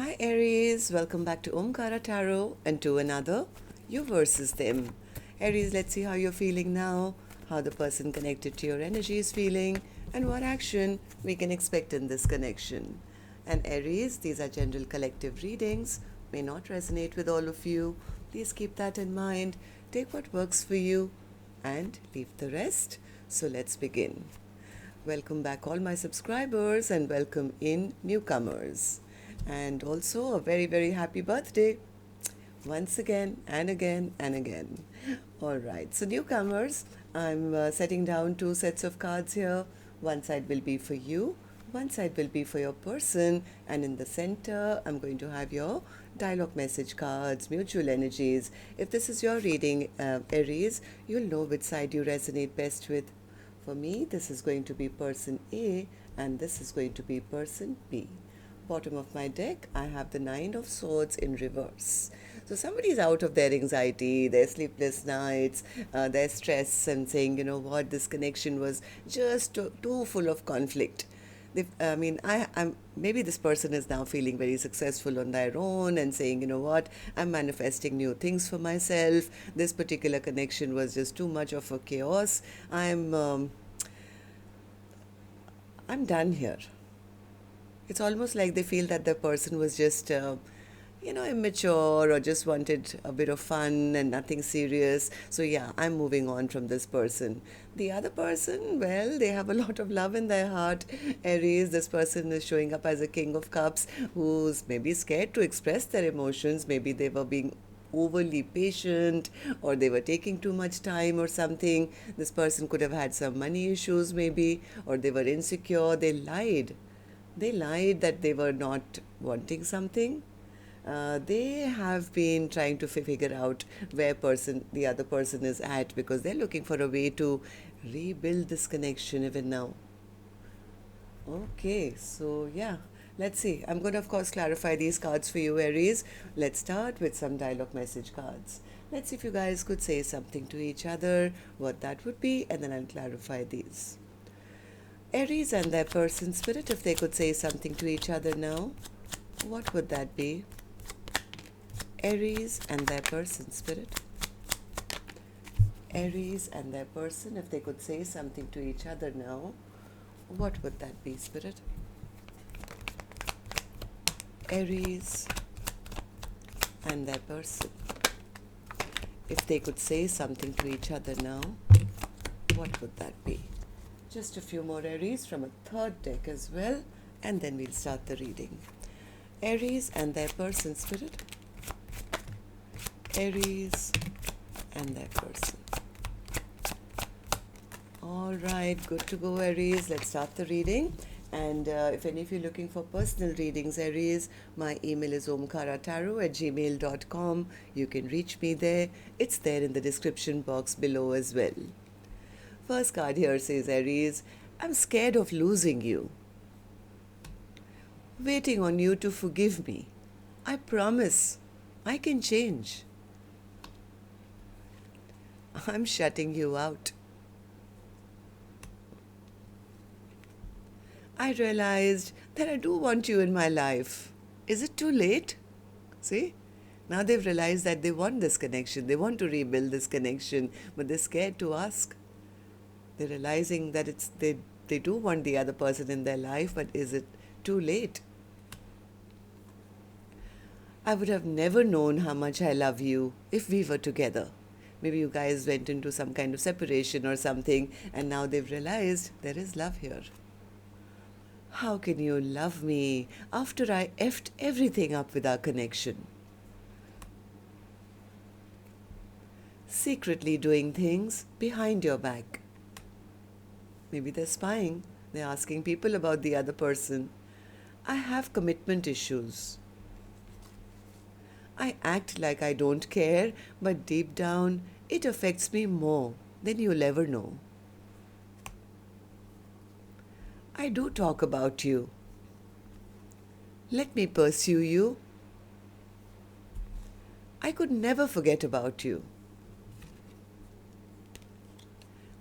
Hi Aries, welcome back to Omkaratarot and to another You versus Them. Aries, let's see how you're feeling now, how the person connected to your energy is feeling, and what action we can expect in this connection. And Aries, these are general collective readings, may not resonate with all of you. Please keep that in mind. Take what works for you and leave the rest. So let's begin. Welcome back, all my subscribers, and welcome in newcomers. And also a very, very happy birthday once again and again and again. All right, so newcomers, I'm setting down two sets of cards here. One side will be for you, one side will be for your person, and in the center, I'm going to have your dialogue message cards, mutual energies. If this is your reading, Aries, you'll know which side you resonate best with. For me, this is going to be person A, and this is going to be person B. Bottom of my deck, I have the Nine of Swords in reverse. So somebody's out of their anxiety, their sleepless nights, their stress, and saying, you know what, this connection was just too full of conflict. I'm maybe this person is now feeling very successful on their own and saying, you know what, I'm manifesting new things for myself. This particular connection was just too much of a chaos. I'm done here. It's almost like they feel that the person was just, immature or just wanted a bit of fun and nothing serious. So, yeah, I'm moving on from this person. The other person, well, they have a lot of love in their heart. Aries, this person is showing up as a King of Cups who's maybe scared to express their emotions. Maybe they were being overly patient or they were taking too much time or something. This person could have had some money issues maybe, or they were insecure. They lied. They lied that they were not wanting something. They have been trying to figure out where the other person is at, because they're looking for a way to rebuild this connection even now. Okay, so yeah, let's see. I'm going to, of course, clarify these cards for you, Aries. Let's start with some dialogue message cards. Let's see if you guys could say something to each other, what that would be, and then I'll clarify these. Aries and their person spirit, if they could say something to each other now, what would that be? Aries and their person spirit. Aries and their person, if they could say something to each other now, what would that be, spirit? Aries and their person, if they could say something to each other now, what would that be? Just a few more Aries from a third deck as well, and then we'll start the reading. Aries and their person spirit. Aries and their person. All right, good to go, Aries. Let's start the reading. And if any of you are looking for personal readings, Aries, my email is omkaratarot@gmail.com. You can reach me there. It's there in the description box below as well. First card here says, Aries, I'm scared of losing you. Waiting on you to forgive me. I promise I can change. I'm shutting you out. I realized that I do want you in my life. Is it too late? See? Now they've realized that they want this connection. They want to rebuild this connection, but they're scared to ask. They're realizing that they do want the other person in their life, but is it too late? I would have never known how much I love you if we were together. Maybe you guys went into some kind of separation or something, and now they've realized there is love here. How can you love me after I effed everything up with our connection? Secretly doing things behind your back. Maybe they're spying. They're asking people about the other person. I have commitment issues. I act like I don't care, but deep down, it affects me more than you'll ever know. I do talk about you. Let me pursue you. I could never forget about you.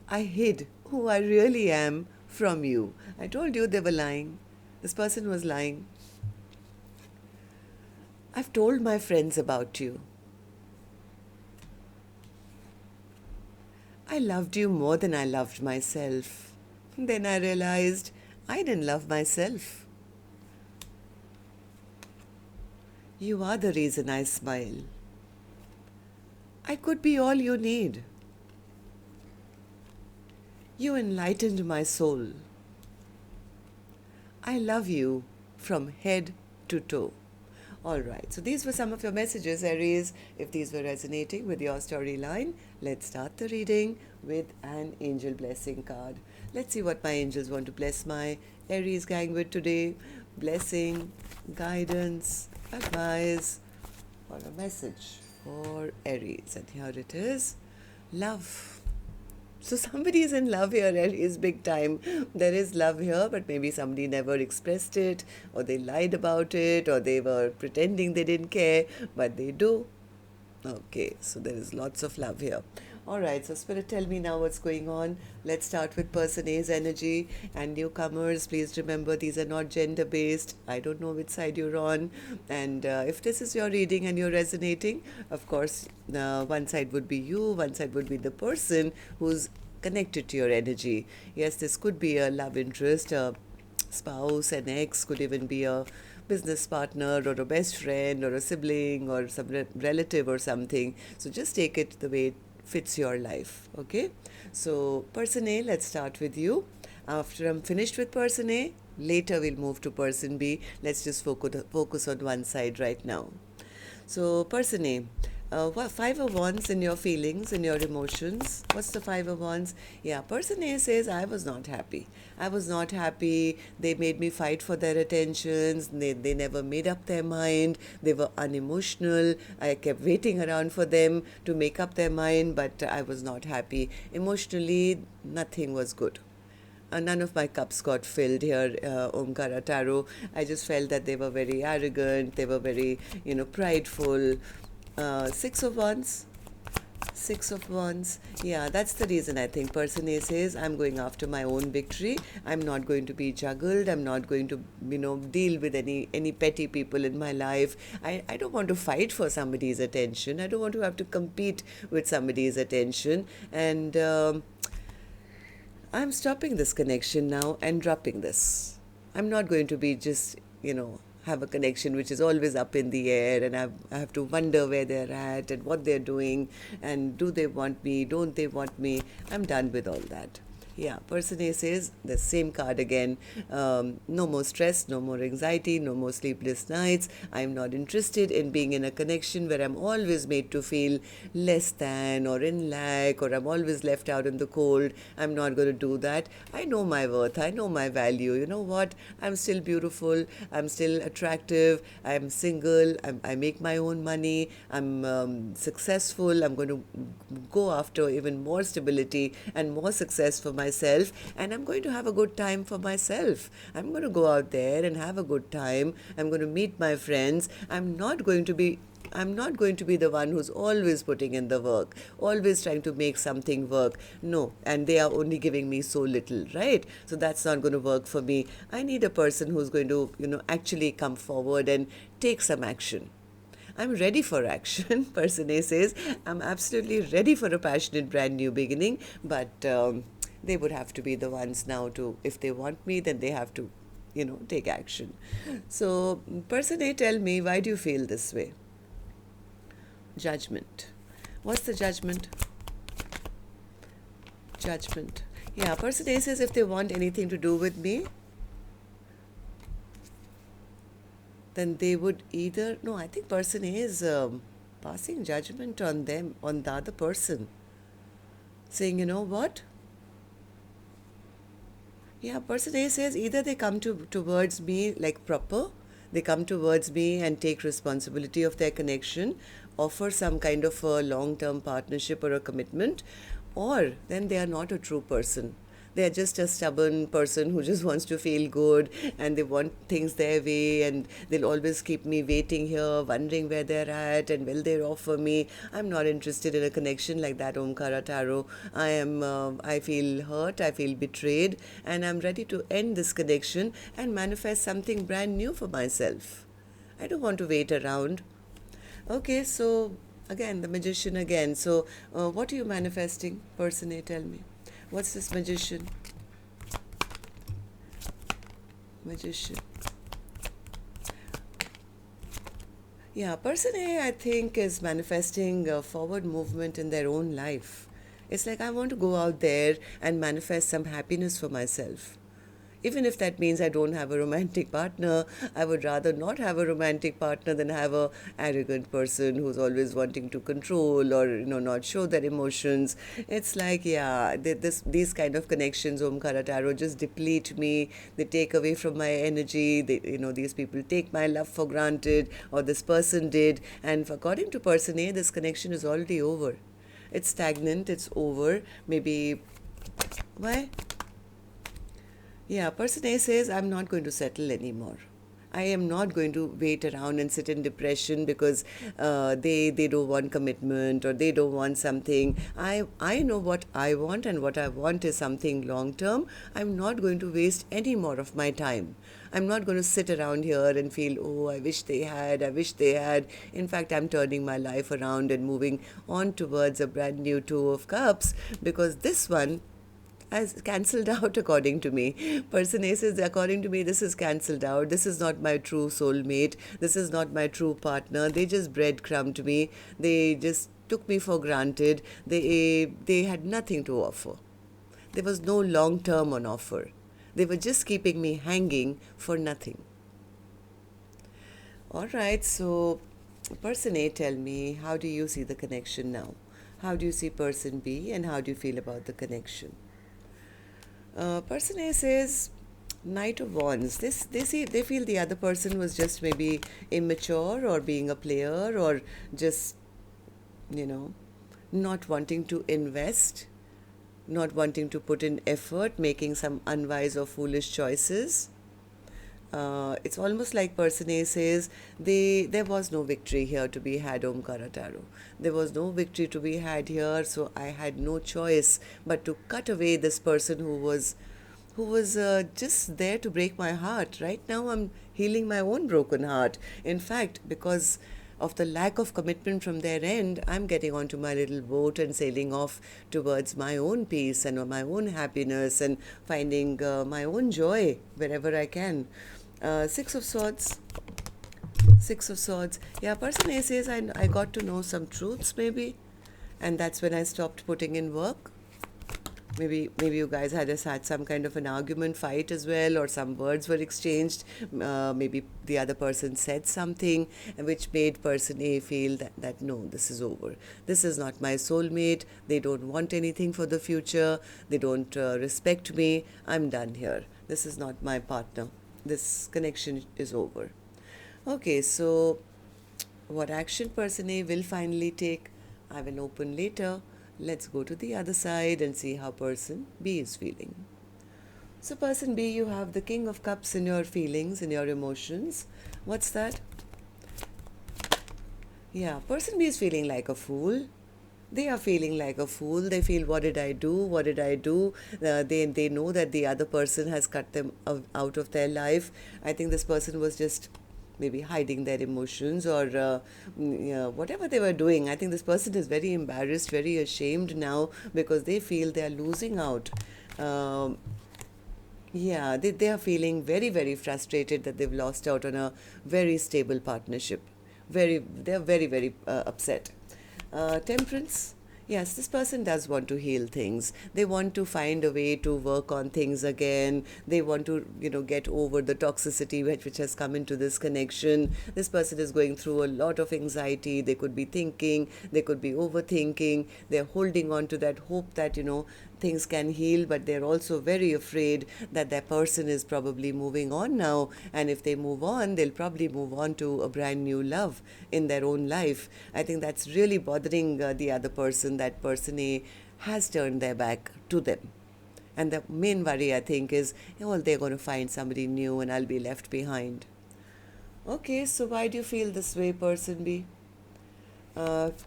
I hid who I really am from you. I told you they were lying. This person was lying. I've told my friends about you. I loved you more than I loved myself. Then I realized I didn't love myself. You are the reason I smile. I could be all you need. You enlightened my soul. I love you from head to toe. Alright, so these were some of your messages, Aries. If these were resonating with your storyline, let's start the reading with an angel blessing card. Let's see what my angels want to bless my Aries gang with today. Blessing, guidance, advice, or a message for Aries. And here it is. Love. So somebody is in love here, Aries, big time. There is love here, but maybe somebody never expressed it, or they lied about it, or they were pretending they didn't care, but they do. Okay, so there is lots of love here. Alright, so Spirit, tell me now what's going on. Let's start with Person A's energy. And newcomers, please remember these are not gender based. I don't know which side you're on. And if this is your reading and you're resonating, of course, one side would be you, one side would be the person who's connected to your energy. Yes, this could be a love interest, a spouse, an ex, could even be a business partner or a best friend or a sibling or some relative or something. So just take it the way it fits your life. Okay, so Person A, let's start with you. After I'm finished with Person A, later we'll move to Person B. Let's just focus on one side right now. So Person A, Five of Wands in your feelings, in your emotions. What's the Five of Wands? Yeah, Person A says, I was not happy. I was not happy. They made me fight for their attentions. They never made up their mind. They were unemotional. I kept waiting around for them to make up their mind, but I was not happy. Emotionally, nothing was good. None of my cups got filled here, Omkaratarot. I just felt that they were very arrogant. They were very, prideful. Six of Wands. Six of Wands. Yeah, that's the reason I think Person A says, I'm going after my own victory. I'm not going to be juggled. I'm not going to, deal with any petty people in my life. I don't want to fight for somebody's attention. I don't want to have to compete with somebody's attention. And I'm stopping this connection now and dropping this. I'm not going to be just, have a connection which is always up in the air, and I have to wonder where they're at and what they're doing and do they want me, don't they want me. I'm done with all that. Yeah, Person A says the same card again. No more stress, no more anxiety, no more sleepless nights. I'm not interested in being in a connection where I'm always made to feel less than or in lack, or I'm always left out in the cold. I'm not going to do that. I know my worth. I know my value. You know what? I'm still beautiful. I'm still attractive. I'm single. I make my own money. I'm successful. I'm going to go after even more stability and more success for myself, and I'm going to have a good time for myself. I'm going to go out there and have a good time. I'm going to meet my friends. I'm not going to be the one who's always putting in the work, always trying to make something work. No, and they are only giving me so little, right? So that's not going to work for me. I need a person who's going to, actually come forward and take some action. I'm ready for action, Person A says. I'm absolutely ready for a passionate brand new beginning, but they would have to be the ones now to, if they want me, then they have to, take action. So, Person A, tell me, why do you feel this way? Judgment. What's the judgment? Judgment. Yeah, Person A says if they want anything to do with me, then they would either, no, I think Person A is passing judgment on them, on the other person. Saying, you know what? Yeah, Person A says either they come towards me like proper, they come towards me and take responsibility of their connection, offer some kind of a long-term partnership or a commitment, or then they are not a true person. They are just a stubborn person who just wants to feel good, and they want things their way, and they'll always keep me waiting here, wondering where they're at and will they offer me. I'm not interested in a connection like that, Omkaratarot. I feel hurt, I feel betrayed, and I'm ready to end this connection and manifest something brand new for myself. I don't want to wait around. Okay, so again, the magician again. So, what are you manifesting, person A? Tell me. What's this magician? Magician. Yeah, person A, I think, is manifesting forward movement in their own life. It's like, I want to go out there and manifest some happiness for myself. Even if that means I don't have a romantic partner, I would rather not have a romantic partner than have a arrogant person who's always wanting to control or not show their emotions. It's like, yeah, these kind of connections, Omkara Tarot, just deplete me. They take away from my energy. These people take my love for granted, or this person did. And according to person A, this connection is already over. It's stagnant. It's over. Maybe why? Yeah, person A says, I'm not going to settle anymore. I am not going to wait around and sit in depression because they don't want commitment or they don't want something. I know what I want, and what I want is something long term. I'm not going to waste any more of my time. I'm not going to sit around here and feel, oh, I wish they had, I wish they had. In fact, I'm turning my life around and moving on towards a brand new Two of Cups, because this one has cancelled out according to me. Person A says, according to me, this is cancelled out. This is not my true soulmate. This is not my true partner. They just breadcrumbed me. They just took me for granted. They had nothing to offer. There was no long term on offer. They were just keeping me hanging for nothing. All right, so person A, tell me, how do you see the connection now? How do you see person B, and how do you feel about the connection? Person A says, Knight of Wands. They feel the other person was just maybe immature or being a player, or just, not wanting to invest, not wanting to put in effort, making some unwise or foolish choices. It's almost like person A says, there was no victory here to be had, Omkara Tarot. There was no victory to be had here, so I had no choice but to cut away this person who was just there to break my heart. Right now, I'm healing my own broken heart. In fact, because of the lack of commitment from their end, I'm getting onto my little boat and sailing off towards my own peace and my own happiness, and finding my own joy wherever I can. Six of Swords. Six of Swords. Yeah, person A says, I got to know some truths maybe, and that's when I stopped putting in work. Maybe you guys had some kind of an argument, fight as well, or some words were exchanged. Maybe the other person said something which made person A feel that no, this is over. This is not my soulmate. They don't want anything for the future. They don't respect me. I'm done here. This is not my partner. This connection is over. Okay, so what action person A will finally take, I will open later. Let's go to the other side and see how person B is feeling. So person B, you have the King of Cups in your feelings, in your emotions. What's that? Yeah, person B is feeling like a fool. They are feeling like a fool. They feel, what did I do? What did I do? They know that the other person has cut them out of their life. I think this person was just maybe hiding their emotions, or whatever they were doing. I think this person is very embarrassed, very ashamed now, because they feel they are losing out. Yeah, they are feeling very, very frustrated that they've lost out on a very stable partnership. They're very, very upset. Temperance. Yes, this person does want to heal things. They want to find a way to work on things again. They want to, get over the toxicity which has come into this connection. This person is going through a lot of anxiety. They could be thinking, they could be overthinking. They're holding on to that hope that, things can heal, but they're also very afraid that their person is probably moving on now, and if they move on, they'll probably move on to a brand new love in their own life. I think that's really bothering the other person. That person A has turned their back to them, and the main worry, I think, is, they're going to find somebody new and I'll be left behind. Okay, so why do you feel this way, person B?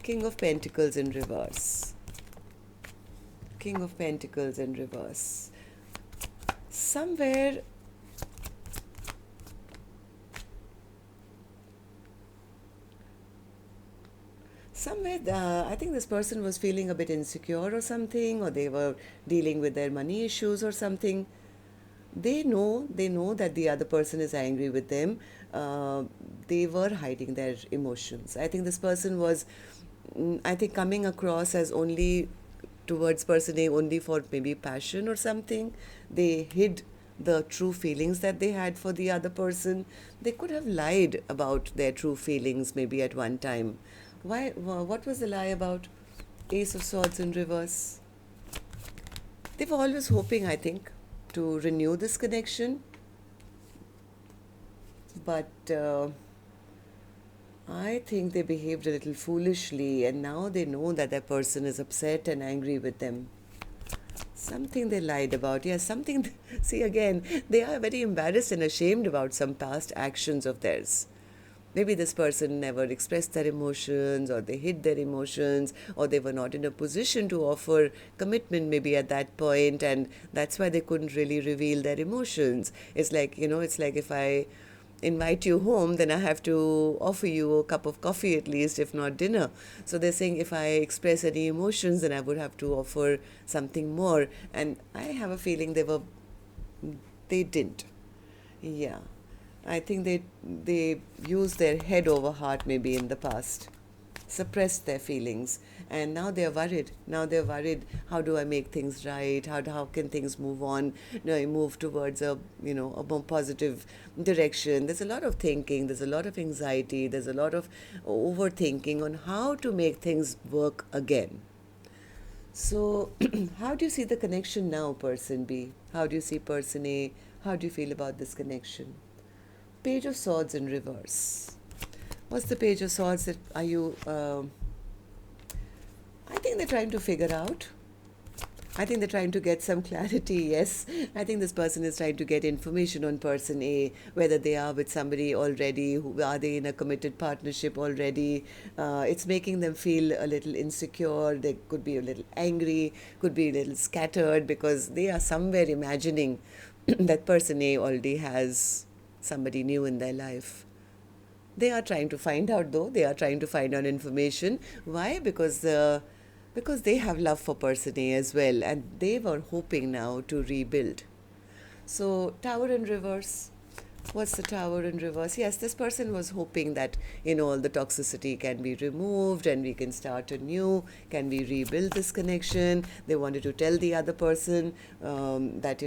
King of Pentacles in reverse. King of Pentacles in reverse. Somewhere Somewhere, I think this person was feeling a bit insecure or something, or they were dealing with their money issues or something. They know that the other person is angry with them. They were hiding their emotions. I think this person was, I think, coming across as only towards person A only for maybe passion or something. They hid the true feelings that they had for the other person. They could have lied about their true feelings maybe at one time. What was the lie about? Ace of Swords in reverse. They were always hoping, I think, to renew this connection, but I think they behaved a little foolishly, and now they know that that person is upset and angry with them. Something they lied about. Yes, something. See, again, they are very embarrassed and ashamed about some past actions of theirs. Maybe this person never expressed their emotions, or they hid their emotions, or they were not in a position to offer commitment maybe at that point, and that's why they couldn't really reveal their emotions. It's like, it's like if I invite you home, then I have to offer you a cup of coffee at least, if not dinner. So they're saying if I express any emotions, then I would have to offer something more. And I have a feeling they didn't. Yeah. I think they used their head over heart maybe in the past, suppressed their feelings, and now they're worried. Now they're worried. How do I make things right? How can things move on? Move towards a more positive direction. There's a lot of thinking. There's a lot of anxiety. There's a lot of overthinking on how to make things work again. So, how do you see the connection now, person B? How do you see person A? How do you feel about this connection? Page of Swords in reverse. What's the Page of Swords that are you... I think they're trying to figure out. I think they're trying to get some clarity, yes. I think this person is trying to get information on person A, whether they are with somebody already, are they in a committed partnership already. It's making them feel a little insecure. They could be a little angry, could be a little scattered, because they are somewhere imagining that person A already has somebody new in their life. They are trying to find out, though. They are trying to find out information. Why? Because they have love for person A as well, and they were hoping now to rebuild. So, Tower in reverse. What's the Tower in reverse? Yes, this person was hoping that, all the toxicity can be removed and we can start anew. Can we rebuild this connection? They wanted to tell the other person that,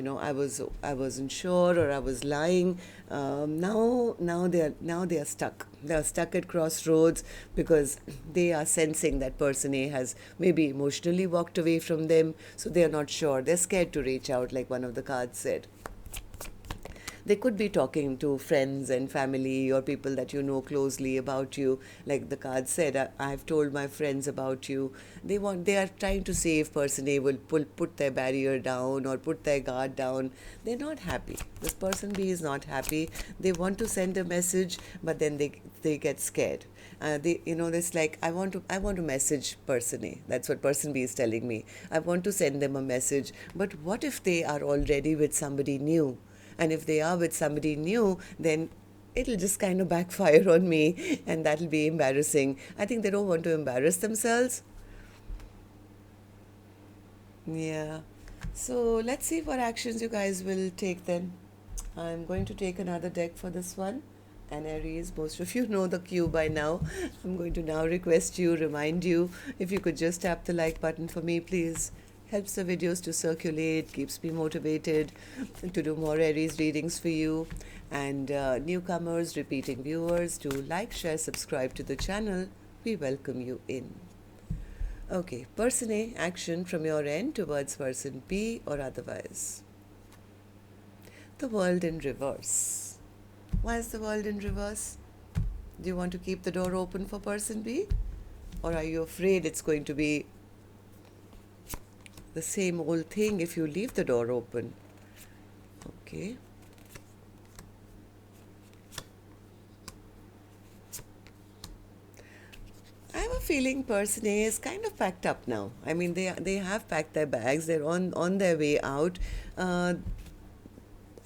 I wasn't sure, or I was lying. Now they are stuck. They are stuck at crossroads, because they are sensing that person A has maybe emotionally walked away from them. So they are not sure. They're scared to reach out, like one of the cards said. They could be talking to friends and family, or people that you know closely about you. Like the card said, I've told my friends about you. They are trying to see if person A will put their barrier down or put their guard down. They're not happy. This person B is not happy. They want to send a message, but then they get scared. It's like, I want to message person A. That's what person B is telling me. I want to send them a message. But what if they are already with somebody new? And if they are with somebody new, then it'll just kind of backfire on me, and that'll be embarrassing. I think they don't want to embarrass themselves. Yeah. So let's see what actions you guys will take then. I'm going to take another deck for this one. And Aries, most of you know the cue by now. I'm going to now remind you, if you could just tap the like button for me, please. Helps the videos to circulate, keeps me motivated to do more Aries readings for you. And newcomers, repeating viewers, to like, share, subscribe to the channel. We welcome you in. Okay, person A, action from your end towards person B or otherwise. The World in reverse. Why is the World in reverse? Do you want to keep the door open for person B? Or are you afraid it's going to be the same old thing if you leave the door open? Okay. I have a feeling person A is kind of packed up now. I mean, they have packed their bags. They're on their way out.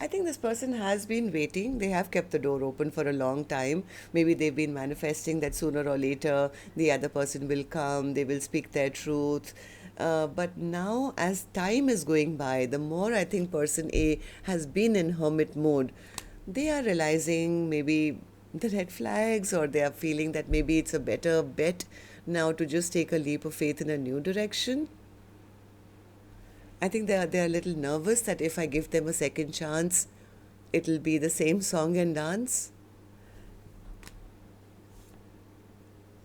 I think this person has been waiting. They have kept the door open for a long time. Maybe they've been manifesting that sooner or later the other person will come, they will speak their truth. But now, as time is going by, the more I think person A has been in hermit mode, they are realizing maybe the red flags, or they are feeling that maybe it's a better bet now to just take a leap of faith in a new direction. I think they are a little nervous that if I give them a second chance, it'll be the same song and dance.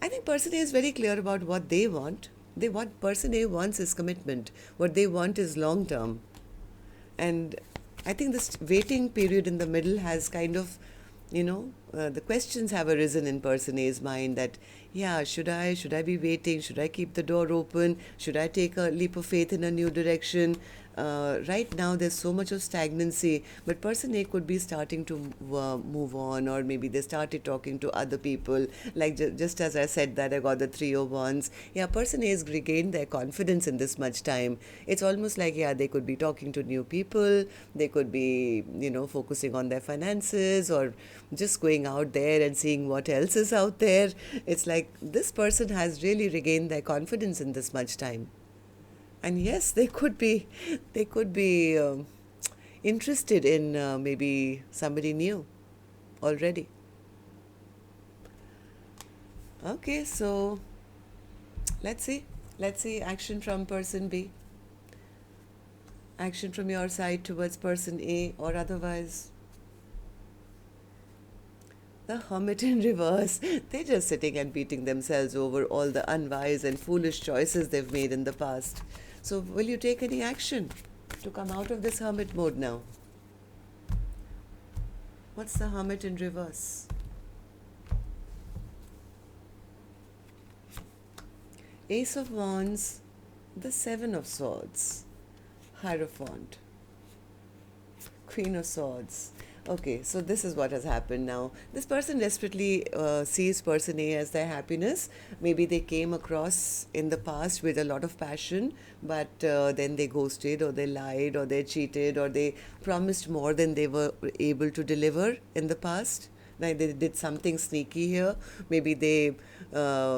I think person A is very clear about what they want. Person A wants is commitment. What they want is long term. And I think this waiting period in the middle has kind of, the questions have arisen in person A's mind that, yeah, should I be waiting? Should I keep the door open? Should I take a leap of faith in a new direction? Right now, there's so much of stagnancy, but person A could be starting to move on, or maybe they started talking to other people. Like just as I said that, I got the Three of Wands. Yeah, person A has regained their confidence in this much time. It's almost like, yeah, they could be talking to new people. They could be, focusing on their finances, or just going out there and seeing what else is out there. It's like this person has really regained their confidence in this much time. And yes, they could be interested in maybe somebody new already. Okay, so let's see action from person B, action from your side towards person A, or otherwise. The Hermit in reverse. They're just sitting and beating themselves over all the unwise and foolish choices they've made in the past. So will you take any action to come out of this Hermit mode now? What's the Hermit in reverse? Ace of Wands, the Seven of Swords, Hierophant, Queen of Swords. Okay, so this is what has happened now. This person desperately sees person A as their happiness. Maybe they came across in the past with a lot of passion, but then they ghosted, or they lied, or they cheated, or they promised more than they were able to deliver in the past. Like they did something sneaky here. Maybe they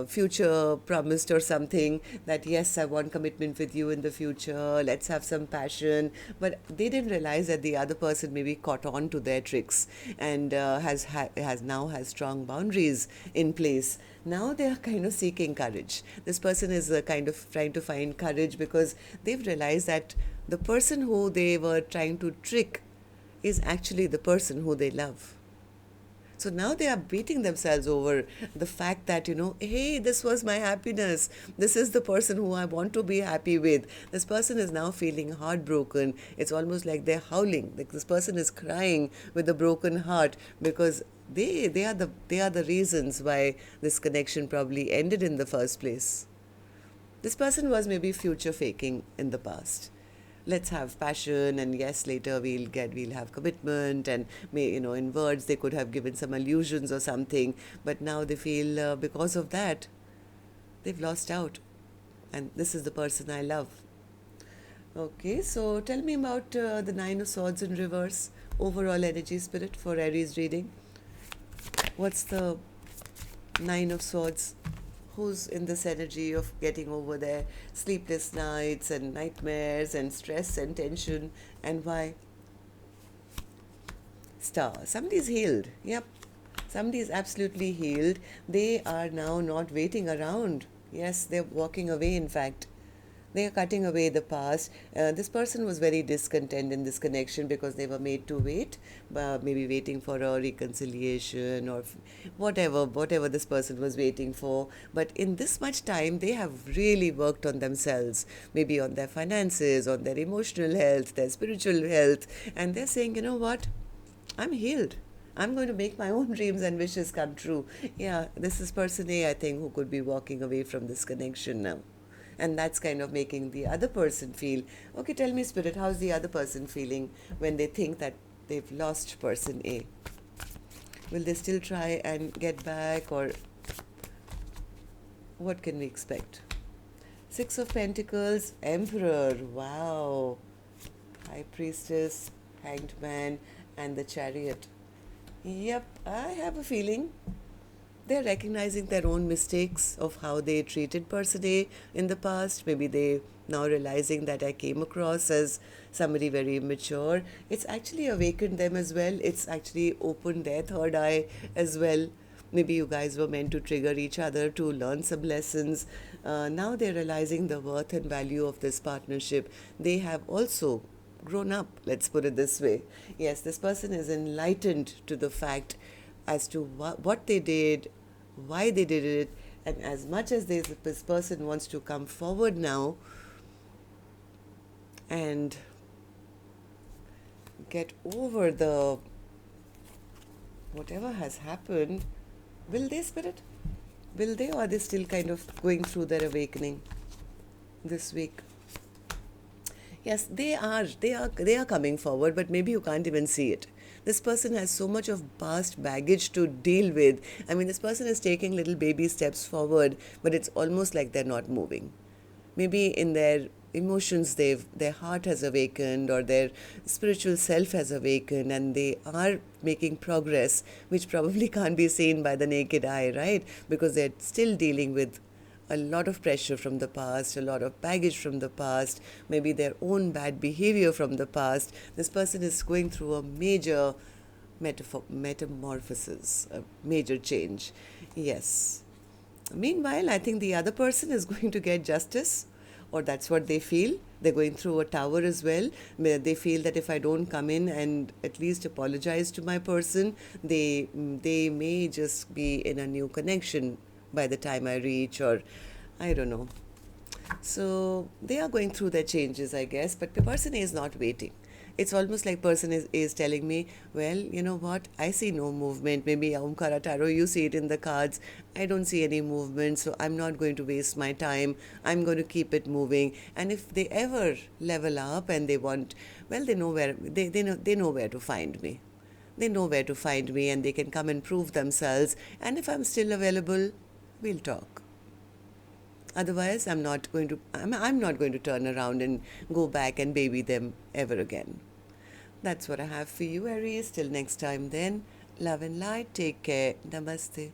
future promised or something that, yes, I want commitment with you in the future. Let's have some passion. But they didn't realize that the other person maybe caught on to their tricks, and has strong boundaries in place. Now they are kind of seeking courage. This person is kind of trying to find courage, because they've realized that the person who they were trying to trick is actually the person who they love. So now they are beating themselves over the fact that, hey, this was my happiness. This is the person who I want to be happy with. This person is now feeling heartbroken. It's almost like they're howling. Like this person is crying with a broken heart, because they are the reasons why this connection probably ended in the first place. This person was maybe future faking in the past. Let's have passion, and yes, later we'll have commitment, and in words they could have given some allusions or something, but now they feel because of that they've lost out, and this is the person I love. Okay, so tell me about the Nine of Swords in reverse, overall energy spirit for Aries reading. What's the Nine of Swords? Who's in this energy of getting over their sleepless nights and nightmares and stress and tension, and why? Star. Somebody's healed. Yep. Somebody is absolutely healed. They are now not waiting around. Yes, they're walking away, in fact. They are cutting away the past. This person was very discontent in this connection because they were made to wait, maybe waiting for a reconciliation, or whatever this person was waiting for. But in this much time, they have really worked on themselves, maybe on their finances, on their emotional health, their spiritual health, and they're saying, you know what, I'm healed. I'm going to make my own dreams and wishes come true. Yeah, this is person A, I think, who could be walking away from this connection now. And that's kind of making the other person feel, okay, tell me, Spirit, how's the other person feeling when they think that they've lost person A? Will they still try and get back, or what can we expect? Six of Pentacles, Emperor, wow. High Priestess, Hanged Man, and the Chariot. Yep, I have a feeling they're recognizing their own mistakes of how they treated person A in the past. Maybe they now realizing that I came across as somebody very immature. It's actually awakened them as well. It's actually opened their third eye as well. Maybe you guys were meant to trigger each other to learn some lessons. Now they're realizing the worth and value of this partnership. They have also grown up, let's put it this way. Yes, this person is enlightened to the fact as to what they did, why they did it, and as much as this person wants to come forward now and get over the whatever has happened, will they, Spirit? Will they, or are they still kind of going through their awakening this week? Yes, they are. They are coming forward, but maybe you can't even see it. This person has so much of past baggage to deal with. I mean, this person is taking little baby steps forward, but it's almost like they're not moving. Maybe in their emotions, their heart has awakened, or their spiritual self has awakened, and they are making progress, which probably can't be seen by the naked eye, right? Because they're still dealing with a lot of pressure from the past, a lot of baggage from the past, maybe their own bad behavior from the past. This person is going through a major metamorphosis, a major change. Yes. Meanwhile, I think the other person is going to get justice, or that's what they feel. They're going through a tower as well. They feel that if I don't come in and at least apologize to my person, they may just be in a new connection by the time I reach, or I don't know. So they are going through their changes, I guess, but the person is not waiting. It's almost like person is telling me, well, you know what, I see no movement. Maybe Omkaratarot, you see it in the cards. I don't see any movement, so I'm not going to waste my time. I'm going to keep it moving. And if they ever level up and they want, well, they know where they know where to find me. They know where to find me, and they can come and prove themselves. And if I'm still available, we'll talk. Otherwise, I'm not going to turn around and go back and baby them ever again. That's what I have for you, Aries. Till next time then, love and light. Take care. Namaste.